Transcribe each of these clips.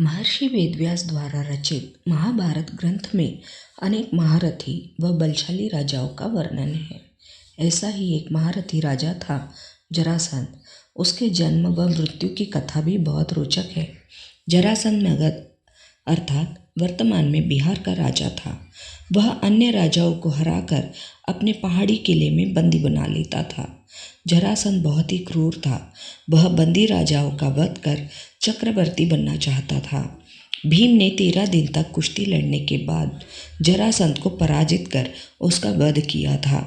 महर्षि वेदव्यास द्वारा रचित महाभारत ग्रंथ में अनेक महारथी व बलशाली राजाओं का वर्णन है। ऐसा ही एक महारथी राजा था जरासंध। उसके जन्म व मृत्यु की कथा भी बहुत रोचक है। जरासंध मगध अर्थात वर्तमान में बिहार का राजा था। वह अन्य राजाओं को हराकर अपने पहाड़ी किले में बंदी बना लेता था। जरासंध बहुत ही क्रूर था। वह बंदी राजाओं का वध कर चक्रवर्ती बनना चाहता था। भीम ने 13 दिन तक कुश्ती लड़ने के बाद जरासंध को पराजित कर उसका वध किया था।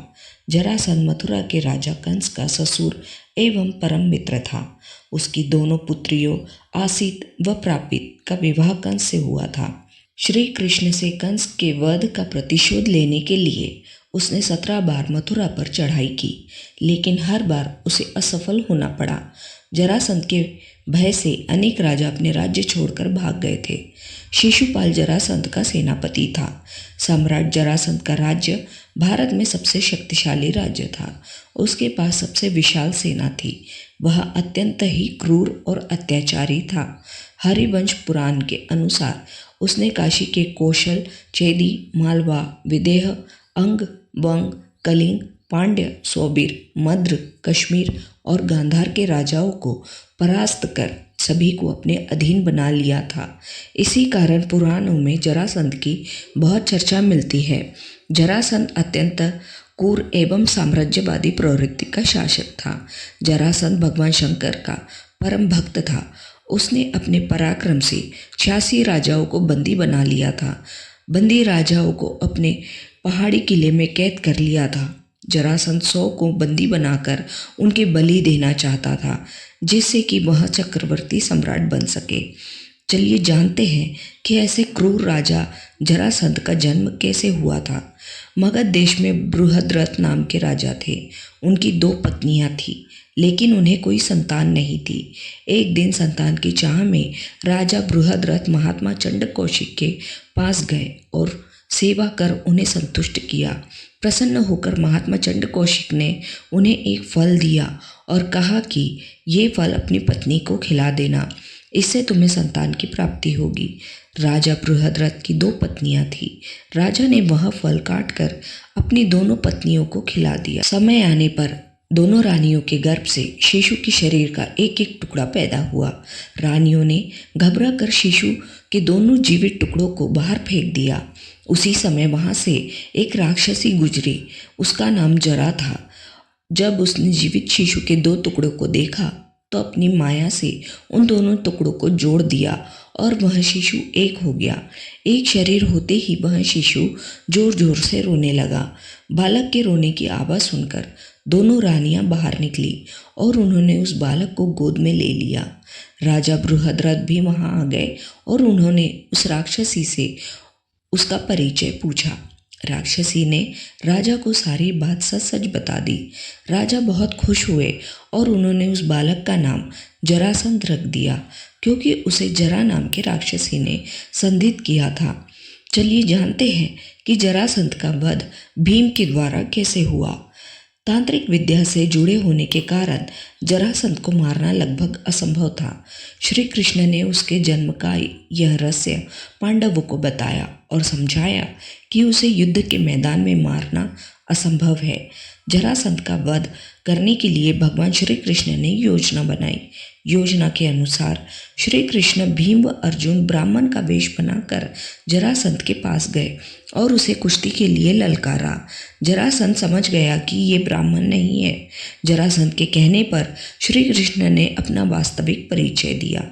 जरासंध मथुरा के राजा कंस का ससुर एवं परम मित्र था। उसकी दोनों पुत्रियों आसित व प्रापित का विवाह कंस से हुआ था। श्री कृष्ण से कंस के वध का प्रतिशोध लेने के लिए उसने 17 बार मथुरा पर चढ़ाई की, लेकिन हर बार उसे असफल होना पड़ा। जरासंध के भय से अनेक राजा अपने राज्य छोड़कर भाग गए थे। शिशुपाल जरासंध का सेनापति था। सम्राट जरासंध का राज्य भारत में सबसे शक्तिशाली राज्य था। उसके पास सबसे विशाल सेना थी। वह अत्यंत ही क्रूर और अत्याचारी था। हरिवंश पुराण के अनुसार उसने काशी के कौशल, चेदी, मालवा, विदेह, अंग, वंग, कलिंग, पांड्य, सौबीर, मद्र, कश्मीर और गांधार के राजाओं को परास्त कर सभी को अपने अधीन बना लिया था। इसी कारण पुराणों में जरासंध की बहुत चर्चा मिलती है। जरासंध अत्यंत क्रूर एवं साम्राज्यवादी प्रवृत्ति का शासक था। जरासंध भगवान शंकर का परम भक्त था। उसने अपने पराक्रम से 86 राजाओं को बंदी बना लिया था। बंदी राजाओं को अपने पहाड़ी किले में कैद कर लिया था। जरासंध 100 को बंदी बनाकर उनके बलि देना चाहता था, जिससे कि वह चक्रवर्ती सम्राट बन सके। चलिए जानते हैं कि ऐसे क्रूर राजा जरासंध का जन्म कैसे हुआ था। मगध देश में बृहद्रथ नाम के राजा थे। उनकी 2 पत्नियां थीं, लेकिन उन्हें कोई संतान नहीं थी। एक दिन संतान की चाह में राजा बृहद्रथ महात्मा चंड कौशिक के पास गए और सेवा कर उन्हें संतुष्ट किया। प्रसन्न होकर महात्मा चंड कौशिक ने उन्हें एक फल दिया और कहा कि ये फल अपनी पत्नी को खिला देना, इससे तुम्हें संतान की प्राप्ति होगी। राजा बृहद्रथ की 2 पत्नियां थीं। राजा ने वह फल काटकर अपनी दोनों पत्नियों को खिला दिया। समय आने पर दोनों रानियों के गर्भ से शिशु के शरीर का एक एक टुकड़ा पैदा हुआ। रानियों ने घबरा कर शिशु के दोनों जीवित टुकड़ों को बाहर फेंक दिया। उसी समय वहां से एक राक्षसी गुजरी। उसका नाम जरा था। जब उसने जीवित शिशु के 2 टुकड़ों को देखा तो अपनी माया से उन दोनों टुकड़ों को जोड़ दिया और वह शिशु एक हो गया। एक शरीर होते ही वह शिशु जोर जोर से रोने लगा। बालक के रोने की आवाज़ सुनकर दोनों रानियां बाहर निकली और उन्होंने उस बालक को गोद में ले लिया। राजा बृहद्रथ भी वहां आ गए और उन्होंने उस राक्षसी से उसका परिचय पूछा। राक्षसी ने राजा को सारी बात सच सच बता दी। राजा बहुत खुश हुए और उन्होंने उस बालक का नाम जरासंध रख दिया, क्योंकि उसे जरा नाम के राक्षसी ने संधित किया था। चलिए जानते हैं कि जरासंध का वध भीम के द्वारा कैसे हुआ। तांत्रिक विद्या से जुड़े होने के कारण जरासंध को मारना लगभग असंभव था। श्री कृष्ण ने उसके जन्म का यह रहस्य पांडवों को बताया और समझाया कि उसे युद्ध के मैदान में मारना असंभव है। जरासंध का वध करने के लिए भगवान श्री कृष्ण ने योजना बनाई। योजना के अनुसार श्री कृष्ण, भीम व अर्जुन ब्राह्मण का वेश बनाकर जरासंध के पास गए और उसे कुश्ती के लिए ललकारा। जरासंध समझ गया कि ये ब्राह्मण नहीं है। जरासंध के कहने पर श्री कृष्ण ने अपना वास्तविक परिचय दिया।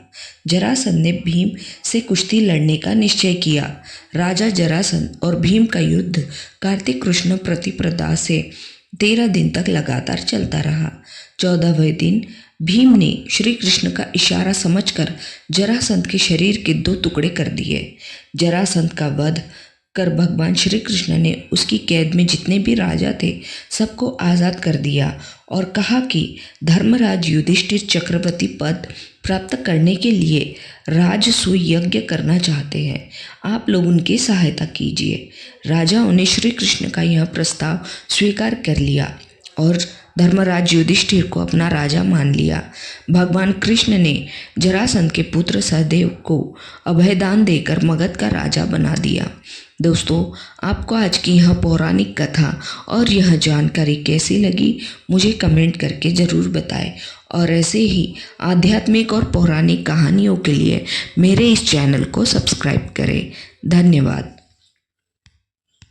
जरासंध ने भीम से कुश्ती लड़ने का निश्चय किया। राजा जरासंध और भीम का युद्ध कार्तिक कृष्ण प्रतिपदा से 13 दिन तक लगातार चलता रहा। 14वें दिन भीम ने श्री कृष्ण का इशारा समझकर जरासंध के शरीर के 2 टुकड़े कर दिए। जरासंध का वध कर भगवान श्री कृष्ण ने उसकी कैद में जितने भी राजा थे सबको आज़ाद कर दिया और कहा कि धर्मराज युधिष्ठिर चक्रवर्ती पद प्राप्त करने के लिए राजसूय यज्ञ करना चाहते हैं। आप लोग उनकी सहायता कीजिए। राजाओं ने श्री कृष्ण का यह प्रस्ताव स्वीकार कर लिया और धर्मराज युधिष्ठिर को अपना राजा मान लिया। भगवान कृष्ण ने जरासंध के पुत्र सहदेव को अभयदान देकर मगध का राजा बना दिया। दोस्तों, आपको आज की यह पौराणिक कथा और यह जानकारी कैसी लगी, मुझे कमेंट करके ज़रूर बताएं। और ऐसे ही आध्यात्मिक और पौराणिक कहानियों के लिए मेरे इस चैनल को सब्सक्राइब करें। धन्यवाद।